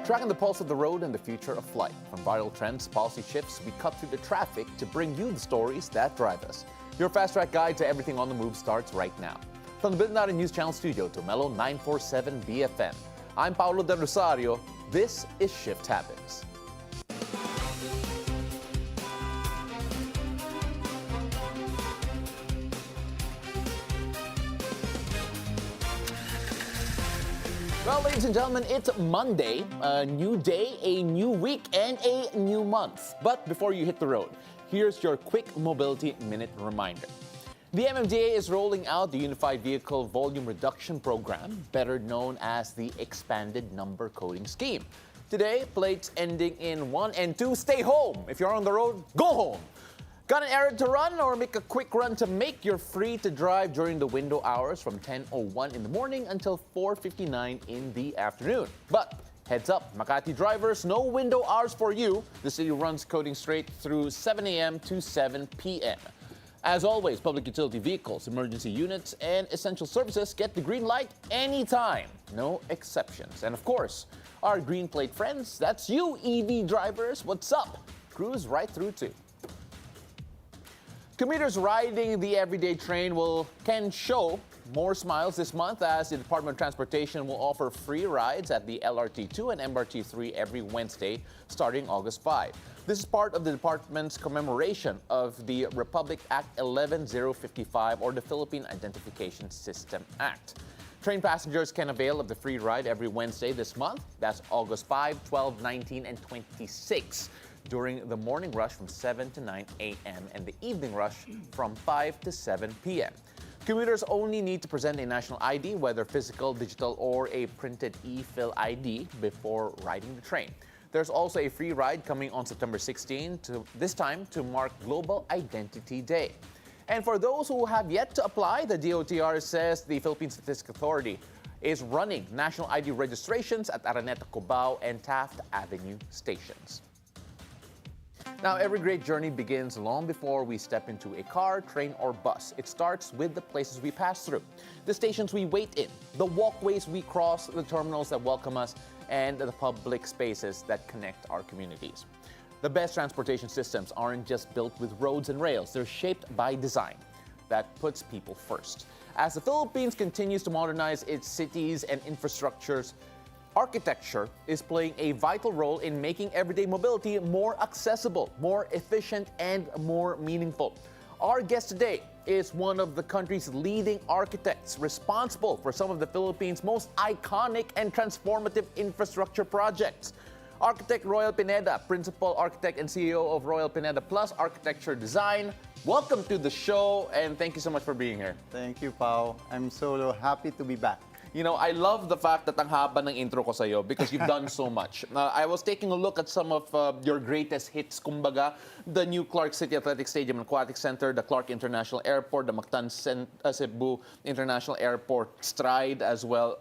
Tracking the pulse of the road and the future of flight. From viral trends, policy shifts, we cut through the traffic to bring you the stories that drive us. Your fast-track guide to everything on the move starts right now. From the Billionaire News Channel studio to Mellow 947 BFM, I'm Paolo del Rosario. This is Shift Happens. Well, ladies and gentlemen, it's Monday, a new day, a new week, and a new month. But before you hit the road, here's your quick Mobility Minute reminder. The MMDA is rolling out the Unified Vehicle Volume Reduction Program, better known as the Expanded Number Coding Scheme. Today, plates ending in 1 and 2 stay home. If you're on the road, go home. Got an errand to run or make a quick run to make? You're free to drive during the window hours from 10:01 in the morning until 4:59 in the afternoon. But heads up, Makati drivers, no window hours for you. The city runs coding straight through 7 a.m. to 7 p.m. As always, public utility vehicles, emergency units, and essential services get the green light anytime. No exceptions. And of course, our green plate friends, that's you EV drivers. What's up? Cruise right through too. Commuters riding the everyday train can show more smiles this month as the Department of Transportation will offer free rides at the LRT2 and MRT3 every Wednesday starting August 5. This is part of the department's commemoration of the Republic Act 11055 or the Philippine Identification System Act. Train passengers can avail of the free ride every Wednesday this month. That's August 5, 12, 19, and 26. During the morning rush from 7 to 9 a.m. and the evening rush from 5 to 7 p.m. Commuters only need to present a national ID, whether physical, digital, or a printed e-fill ID before riding the train. There's also a free ride coming on September 16, this time to mark Global Identity Day. And for those who have yet to apply, the DOTR says the Philippine Statistics Authority is running national ID registrations at Araneta, Cubao, and Taft Avenue stations. Now, every great journey begins long before we step into a car, train, or bus. It starts with the places we pass through, the stations we wait in, the walkways we cross, the terminals that welcome us, and the public spaces that connect our communities. The best transportation systems aren't just built with roads and rails. They're shaped by design that puts people first. As the Philippines continues to modernize its cities and infrastructures, architecture is playing a vital role in making everyday mobility more accessible, more efficient, and more meaningful. Our guest today is one of the country's leading architects responsible for some of the Philippines' most iconic and transformative infrastructure projects. Architect Royal Pineda, Principal Architect and CEO of Royal Pineda Plus Architecture Design. Welcome to the show, and thank you so much for being here. Thank you, Pao. I'm so happy to be back. You know, I love the fact that ang haba ng intro ko sa'yo because you've done so much. I was taking a look at some of your greatest hits, kumbaga, the new Clark City Athletic Stadium and Aquatic Center, the Clark International Airport, the Mactan Cebu International Airport, Stride as well.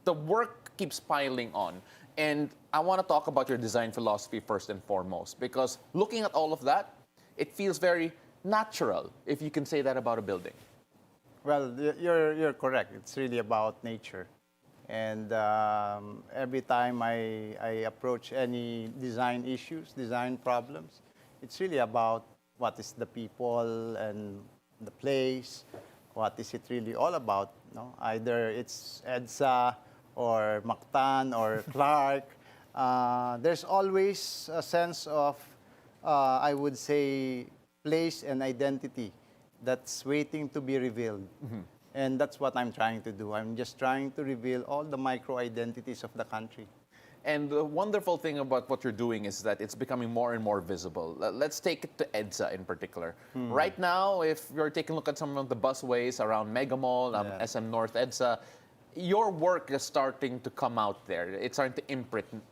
The work keeps piling on. And I want to talk about your design philosophy first and foremost because looking at all of that, it feels very natural, if you can say that about a building. Well, you're correct. It's really about nature. And every time I approach any design issues, design problems, it's really about what is the people and the place, what is it really all about. No? Either it's EDSA or Mactan or Clark. There's always a sense of, I would say, place and identity that's waiting to be revealed. Mm-hmm. And that's what I'm trying to do. I'm just trying to reveal all the micro-identities of the country. And the wonderful thing about what you're doing is that it's becoming more and more visible. Let's take it to EDSA in particular. Right now, if you're taking a look at some of the busways around Mega Mall, SM North EDSA, your work is starting to come out there. It's starting to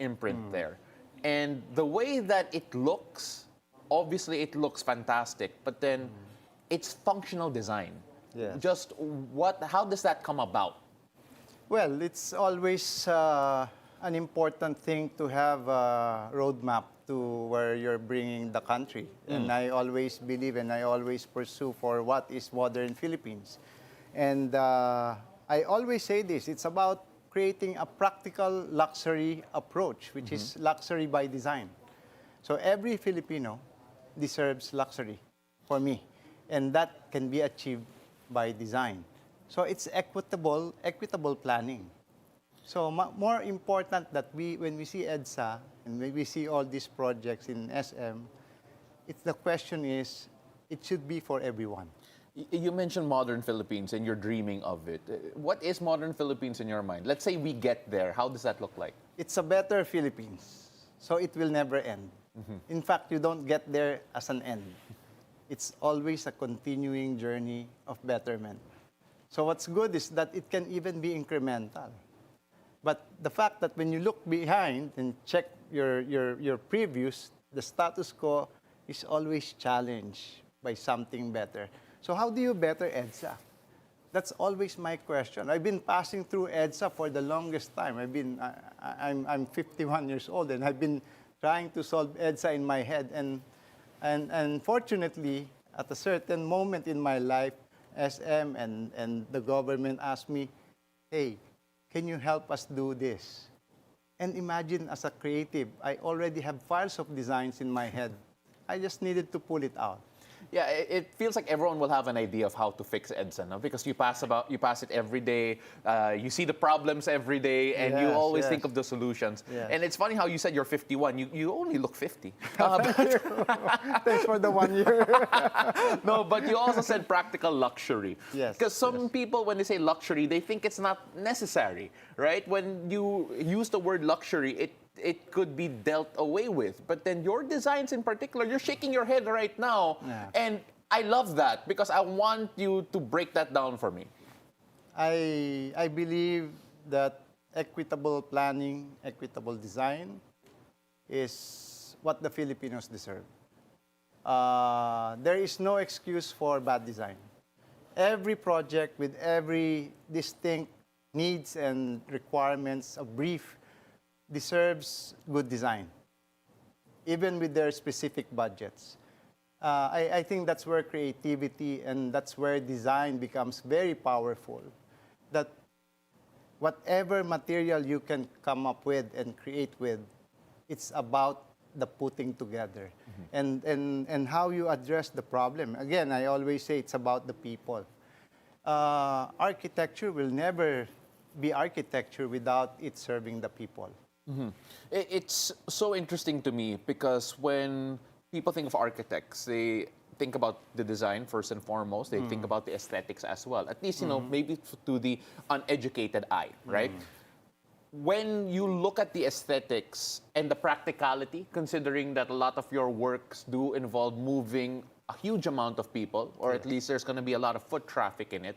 imprint there. And the way that it looks, obviously it looks fantastic, but then it's functional design. Yes. Just how does that come about? Well, it's always an important thing to have a roadmap to where you're bringing the country. And I always believe and I always pursue for what is modern Philippines. And I always say this, it's about creating a practical luxury approach, which is luxury by design. So every Filipino deserves luxury for me, and that can be achieved by design. So it's equitable planning. So more important that when we see EDSA and when we see all these projects in SM, the question is, it should be for everyone. You mentioned modern Philippines and you're dreaming of it. What is modern Philippines in your mind? Let's say we get there. How does that look like? It's a better Philippines, so it will never end. In fact, you don't get there as an end. It's always a continuing journey of betterment. So what's good is that it can even be incremental. But the fact that when you look behind and check your previews, the status quo is always challenged by something better. So how do you better EDSA? That's always my question. I've been passing through EDSA for the longest time. I'm 51 years old, and I've been trying to solve EDSA in my head. And fortunately, at a certain moment in my life, SM and the government asked me, hey, can you help us do this? And imagine, as a creative, I already have files of designs in my head. I just needed to pull it out. Yeah, it feels like everyone will have an idea of how to fix EDSA, no? Because you pass it every day, you see the problems every day, and you always think of the solutions. Yes. And it's funny how you said you're 51. You only look 50. Thanks for the 1 year. No, but you also said practical luxury. Yes. Because some people, when they say luxury, they think it's not necessary, right? When you use the word luxury, it could be dealt away with. But then your designs in particular, you're shaking your head right now. Yeah. And I love that because I want you to break that down for me. I believe that equitable planning, equitable design is what the Filipinos deserve. There is no excuse for bad design. Every project with every distinct needs and requirements, a brief, deserves good design, even with their specific budgets. I think that's where creativity and that's where design becomes very powerful. That whatever material you can come up with and create with, it's about the putting together and how you address the problem. Again, I always say it's about the people. Architecture will never be architecture without it serving the people. It's so interesting to me because when people think of architects, they think about the design first and foremost. They think about the aesthetics as well. At least, maybe to the uneducated eye, right? When you look at the aesthetics and the practicality, considering that a lot of your works do involve moving a huge amount of people, or at least there's going to be a lot of foot traffic in it,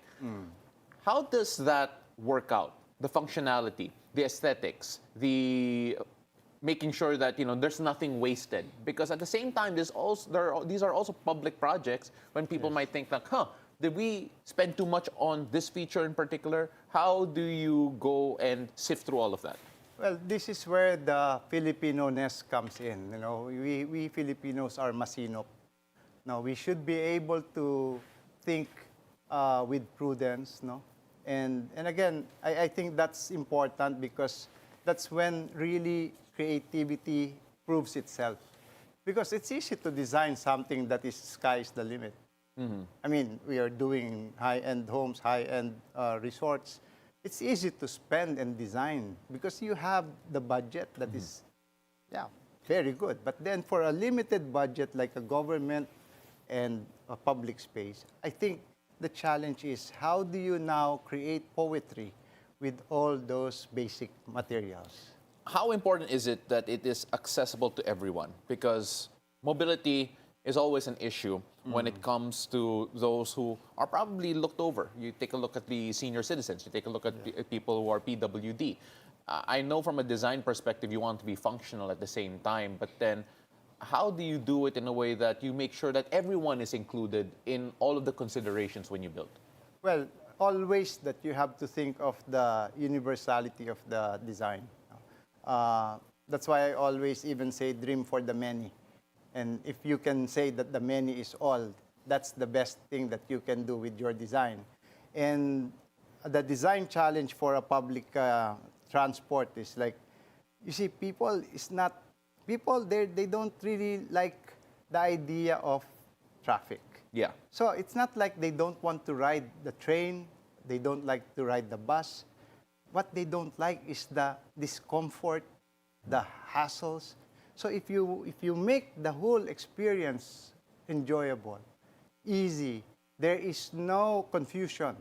how does that work out? The functionality, the aesthetics, the making sure that there's nothing wasted. Because at the same time, these are also public projects when people might think like, did we spend too much on this feature in particular? How do you go and sift through all of that? Well, this is where the Filipino-ness comes in. We Filipinos are masinop. Now, we should be able to think with prudence, no? And again, I think that's important because that's when really creativity proves itself. Because it's easy to design something that is sky's the limit. I mean, we are doing high-end homes, high-end resorts. It's easy to spend and design because you have the budget that is, very good. But then for a limited budget like a government and a public space, I think the challenge is how do you now create poetry with all those basic materials? How important is it that it is accessible to everyone? Because mobility is always an issue when it comes to those who are probably looked over. You take a look at the senior citizens, you take a look at people who are PWD. I know from a design perspective you want to be functional at the same time, but then how do you do it in a way that you make sure that everyone is included in all of the considerations when you build? Well, always that you have to think of the universality of the design. That's why I always even say dream for the many. And if you can say that the many is all, that's the best thing that you can do with your design. And the design challenge for a public transport is like, you see, people they don't really like the idea of traffic. Yeah. So it's not like they don't want to ride the train, they don't like to ride the bus. What they don't like is the discomfort, the hassles. So if you make the whole experience enjoyable, easy, there is no confusion.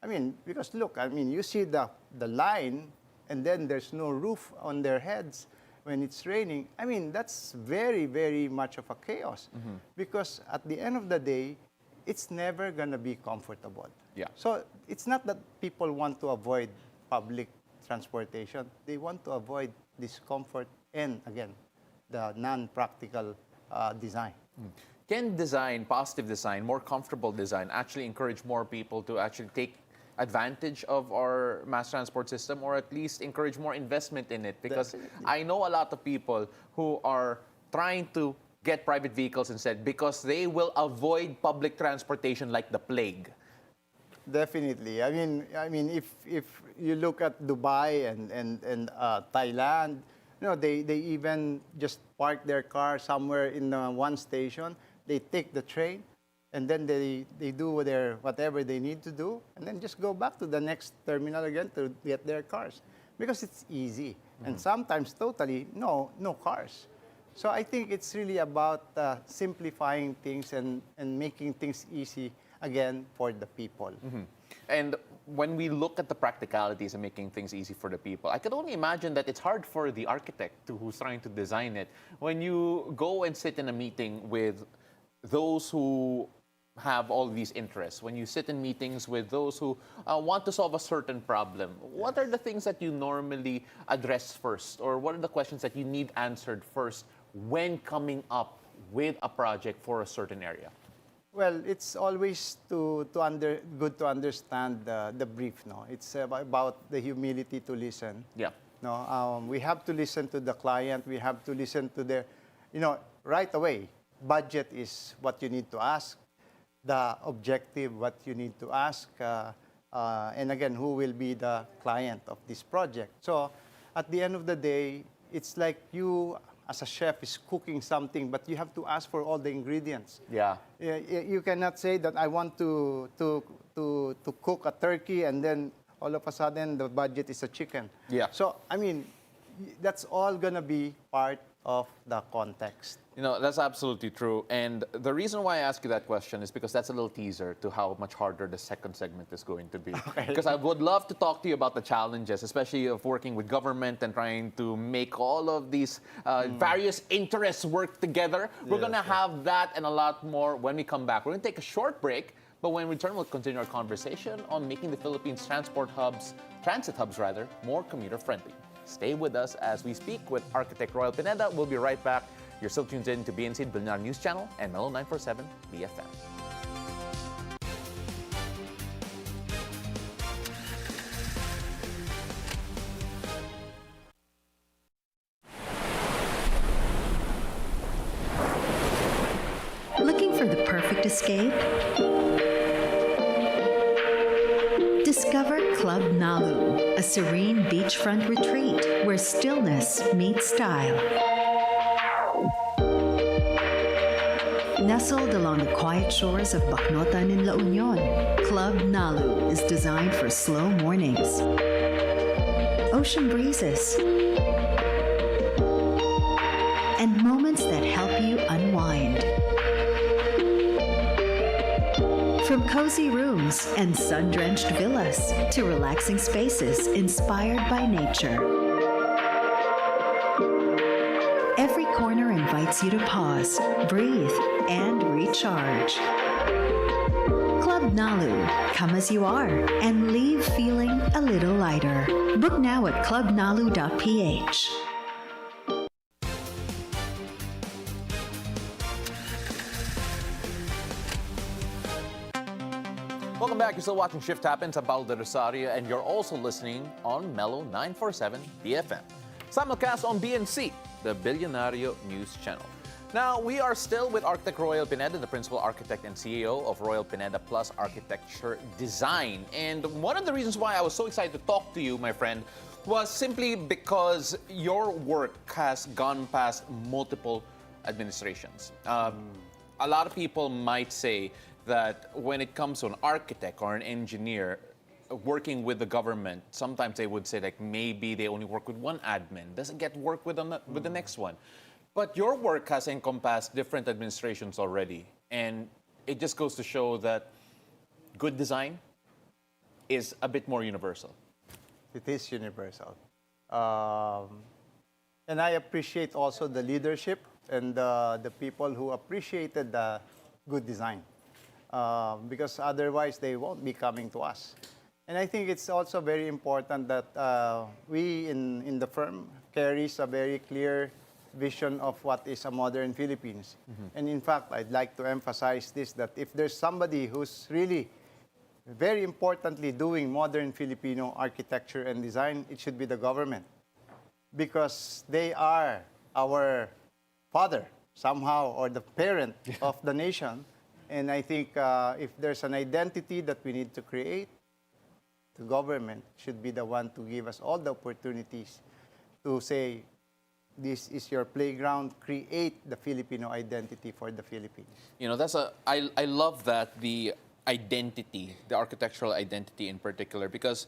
I mean, because look, I mean, you see the line, and then there's no roof on their heads when it's raining. I mean, that's very, very much of a chaos. Because at the end of the day, it's never going to be comfortable. Yeah. So it's not that people want to avoid public transportation. They want to avoid discomfort and, again, the non-practical design. Can design, positive design, more comfortable design, actually encourage more people to actually take advantage of our mass transport system, or at least encourage more investment in it? Because Definitely. I know a lot of people who are trying to get private vehicles instead because they will avoid public transportation like the plague. Definitely. I mean, if you look at Dubai and Thailand, you know, they even just park their car somewhere in one station. They take the train, and then they do whatever they need to do, and then just go back to the next terminal again to get their cars, because it's easy. And sometimes totally no cars. So I think it's really about simplifying things and making things easy again for the people. And when we look at the practicalities of making things easy for the people, I could only imagine that it's hard for the architect who's trying to design it. When you go and sit in a meeting with those who have all these interests, when you sit in meetings with those who want to solve a certain problem, what are the things that you normally address first? Or what are the questions that you need answered first when coming up with a project for a certain area? Well, it's always good to understand the brief. No, it's about the humility to listen. Yeah. No, we have to listen to the client. We have to listen to their, right away. Budget is what you need to ask. The objective, what you need to ask, and again, who will be the client of this project. So, at the end of the day, it's like you, as a chef, is cooking something, but you have to ask for all the ingredients. Yeah. You cannot say that I want to cook a turkey, and then all of a sudden the budget is a chicken. Yeah. So I mean, that's all gonna be part of the context. That's absolutely true. And the reason why I ask you that question is because that's a little teaser to how much harder the second segment is going to be. Okay. Because I would love to talk to you about the challenges, especially of working with government and trying to make all of these various interests work together. We're going to have that and a lot more when we come back. We're going to take a short break, but when we return, we'll continue our conversation on making the Philippines transit hubs, more commuter-friendly. Stay with us as we speak with Architect Royal Pineda. We'll be right back. You're still tuned in to BNC Billionaire News Channel and Mellow 947 BFM. Looking for the perfect escape? Discover Club Nalu, a serene beachfront retreat where stillness meets style. Nestled along the quiet shores of Bacnotan in La Union, Club Nalu is designed for slow mornings, ocean breezes, and moments that help you unwind. From cozy rooms and sun-drenched villas to relaxing spaces inspired by nature. Every corner invites you to pause, breathe, and recharge. Club Nalu, come as you are and leave feeling a little lighter. Book now at clubnalu.ph. Welcome back. You're still watching Shift Happens. I'm Paolo del Rosario, and you're also listening on Mellow 947 BFM. Simulcast on BNC, the Billionario News Channel. Now, we are still with Architect Royal Pineda, the Principal Architect and CEO of Royal Pineda Plus Architecture Design. And one of the reasons why I was so excited to talk to you, my friend, was simply because your work has gone past multiple administrations. A lot of people might say that when it comes to an architect or an engineer working with the government, sometimes they would say like maybe they only work with one admin, doesn't get work with the next one. But your work has encompassed different administrations already, and it just goes to show that good design is a bit more universal. It is universal. And I appreciate also the leadership and the people who appreciated the good design. Because otherwise they won't be coming to us. And I think it's also very important that we in the firm carries a very clear vision of what is a modern Philippines. And in fact, I'd like to emphasize this, that if there's somebody who's really very importantly doing modern Filipino architecture and design, it should be the government. Because they are our father, somehow, or the parent of the nation. And I think if there's an identity that we need to create, the government should be the one to give us all the opportunities to say, this is your playground, create the Filipino identity for the Philippines. You know, I love that, the identity, the architectural identity in particular, because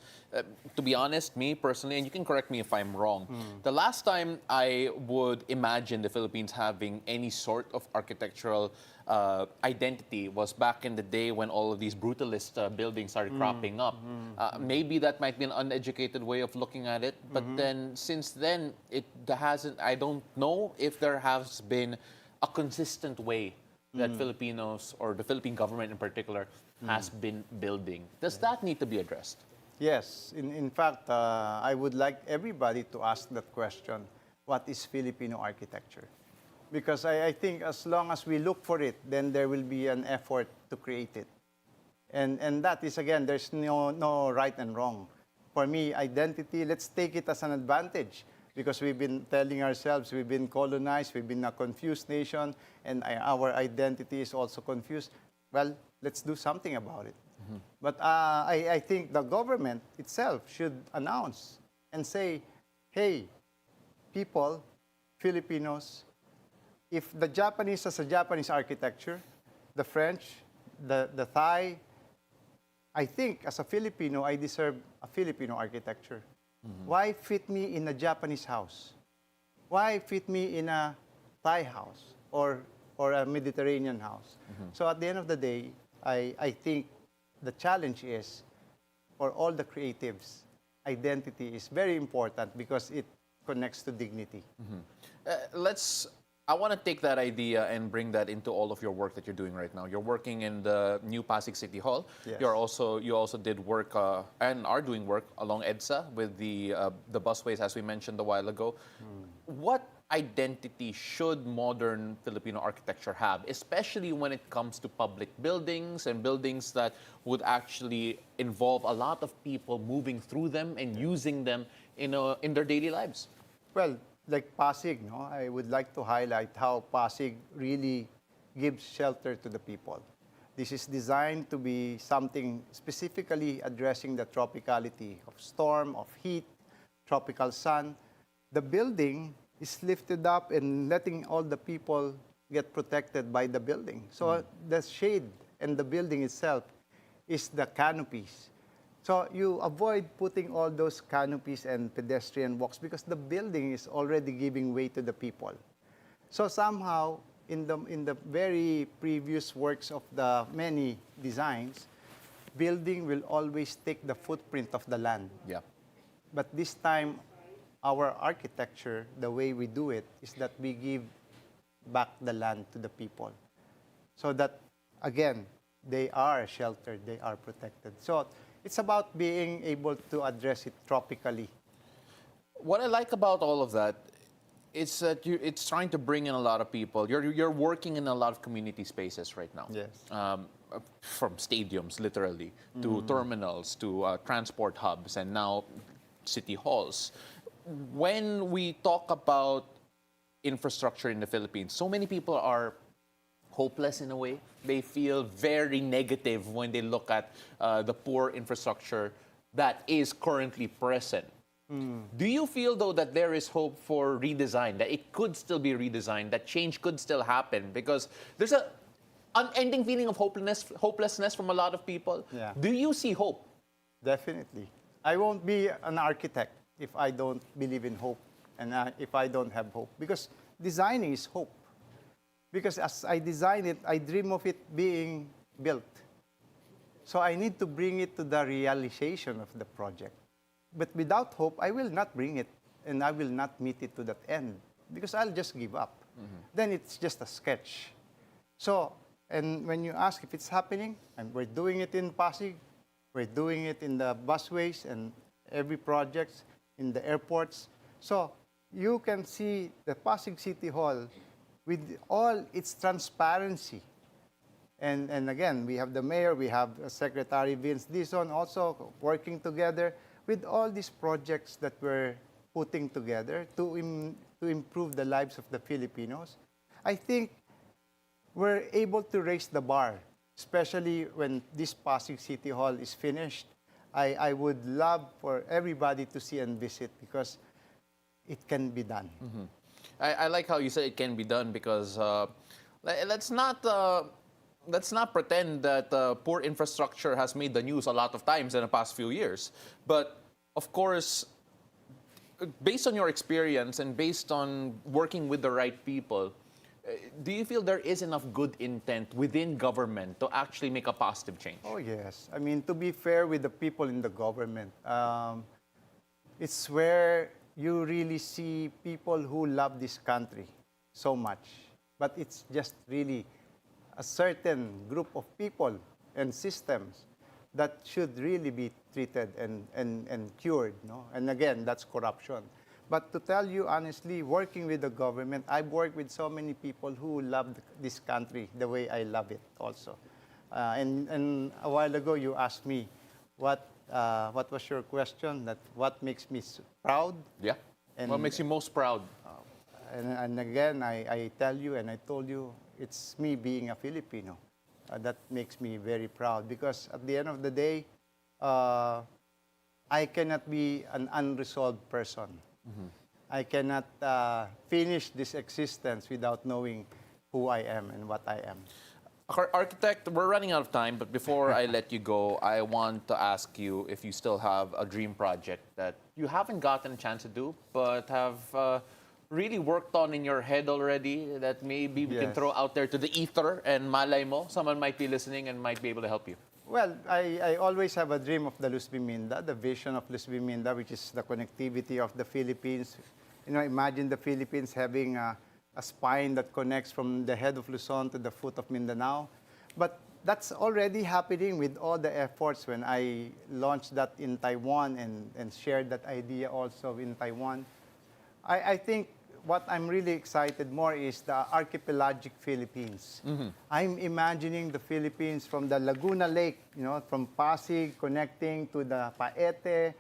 to be honest, me personally, and you can correct me if I'm wrong, the last time I would imagine the Philippines having any sort of architectural identity was back in the day when all of these brutalist buildings started cropping up. Maybe that might be an uneducated way of looking at it, but then since then, I don't know if there has been a consistent way that Filipinos, or the Philippine government in particular, has been building. Does that need to be addressed? Yes. In fact, I would like everybody to ask that question, what is Filipino architecture? Because I think as long as we look for it, then there will be an effort to create it. And that is, again, there's no right and wrong. For me, identity, let's take it as an advantage. Because we've been telling ourselves we've been colonized, we've been a confused nation, and our identity is also confused. Well, let's do something about it. But I think the government itself should announce and say, hey, people, Filipinos, if the Japanese has a Japanese architecture, the French, the Thai, I think as a Filipino, I deserve a Filipino architecture. Why fit me in a Japanese house? Why fit me in a Thai house or a Mediterranean house? So at the end of the day, I think the challenge is for all the creatives, identity is very important because it connects to dignity. I want to take that idea and bring that into all of your work that you're doing right now. You're working in the new Pasig City Hall. Yes. You also did work and are doing work along EDSA with the busways, as we mentioned a while ago. What identity should modern Filipino architecture have, especially when it comes to public buildings and buildings that would actually involve a lot of people moving through them and using them in their daily lives? Well, like Pasig, I would like to highlight how Pasig really gives shelter to the people. This is designed to be something specifically addressing the tropicality of storm, of heat, tropical sun. The building is lifted up and letting all the people get protected by the building. So the shade and the building itself is the canopies. So you avoid putting all those canopies and pedestrian walks because the building is already giving way to the people. So somehow, in the very previous works of the many designs, building will always take the footprint of the land. Yeah. But this time, our architecture, the way we do it, is that we give back the land to the people. So that, again, they are sheltered, they are protected. So it's about being able to address it tropically. What I like about all of that is that it's trying to bring in a lot of people. You're working in a lot of community spaces right now. Yes. From stadiums, literally, to terminals, to transport hubs, and now city halls. When we talk about infrastructure in the Philippines, so many people are hopeless in a way. They feel very negative when they look at the poor infrastructure that is currently present. Do you feel, though, that there is hope for redesign, that it could still be redesigned, that change could still happen? Because there's a unending feeling of hopelessness from a lot of people. Yeah. Do you see hope? Definitely. I won't be an architect if I don't believe in hope and if I don't have hope. Because designing is hope. Because as I design it, I dream of it being built. So I need to bring it to the realization of the project. But without hope, I will not bring it and I will not meet it to that end because I'll just give up. Then it's just a sketch. So, and when you ask if it's happening, and we're doing it in Pasig, we're doing it in the busways and every project in the airports. So you can see the Pasig City Hall with all its transparency. And again, we have the mayor, we have Secretary Vince Dizon also working together with all these projects that we're putting together to improve the lives of the Filipinos. I think we're able to raise the bar, especially when this Pasig City Hall is finished. I would love for everybody to see and visit because it can be done. I like how you said it can be done because let's not pretend that poor infrastructure has made the news a lot of times in the past few years. But of course, based on your experience and based on working with the right people, do you feel there is enough good intent within government to actually make a positive change? Oh, yes. I mean, to be fair with the people in the government, it's where you really see people who love this country so much. But it's just really a certain group of people and systems that should really be treated and cured. No? And again, that's corruption. But to tell you honestly, working with the government, I've worked with so many people who love this country the way I love it also. And a while ago, you asked me, what was your question? That what makes me proud? Yeah. And, what makes you most proud? And again, I tell you and I told you, it's me being a Filipino. That makes me very proud because at the end of the day, I cannot be an unresolved person. I cannot finish this existence without knowing who I am and what I am. Architect, we're running out of time, but before I let you go, I want to ask you if you still have a dream project that you haven't gotten a chance to do, but have really worked on in your head already that maybe we can throw out there to the ether and malay mo, someone might be listening and might be able to help you. Well, I always have a dream of the Luz Biminda, the vision of Luz Biminda, which is the connectivity of the Philippines. You know, imagine the Philippines having a spine that connects from the head of Luzon to the foot of Mindanao. But that's already happening with all the efforts when I launched that in Taiwan and shared that idea also in Taiwan. I think what I'm really excited more is the archipelagic Philippines. I'm imagining the Philippines from the Laguna Lake, you know, from Pasig connecting to the Paete,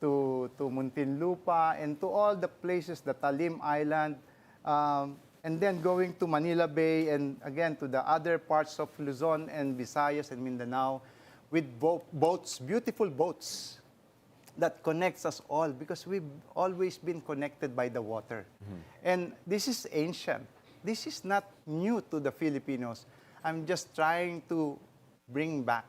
to Muntinlupa, and to all the places, the Talim Island, and then going to Manila Bay, and again to the other parts of Luzon and Visayas and Mindanao with boats, beautiful boats that connects us all because we've always been connected by the water. And this is ancient. This is not new to the Filipinos. I'm just trying to bring back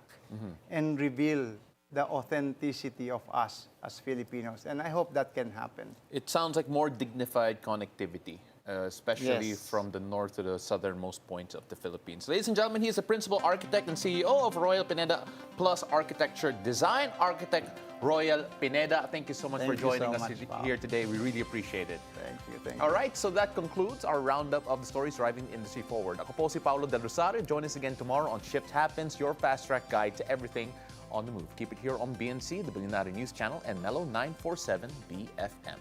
and reveal the authenticity of us as Filipinos. And I hope that can happen. It sounds like more dignified connectivity, especially from the north to the southernmost points of the Philippines. Ladies and gentlemen, he is the principal architect and CEO of Royal Pineda Plus Architecture Design, Architect Royal Pineda. Thank you so much for joining us here today. We really appreciate it. Thank you. All right, so that concludes our roundup of the stories driving the industry forward. Ako po si Paolo del Rosario. Join us again tomorrow on Shift Happens, your fast-track guide to everything on the move. Keep it here on BNC, the Billionaire News Channel, and Mellow 947 BFM.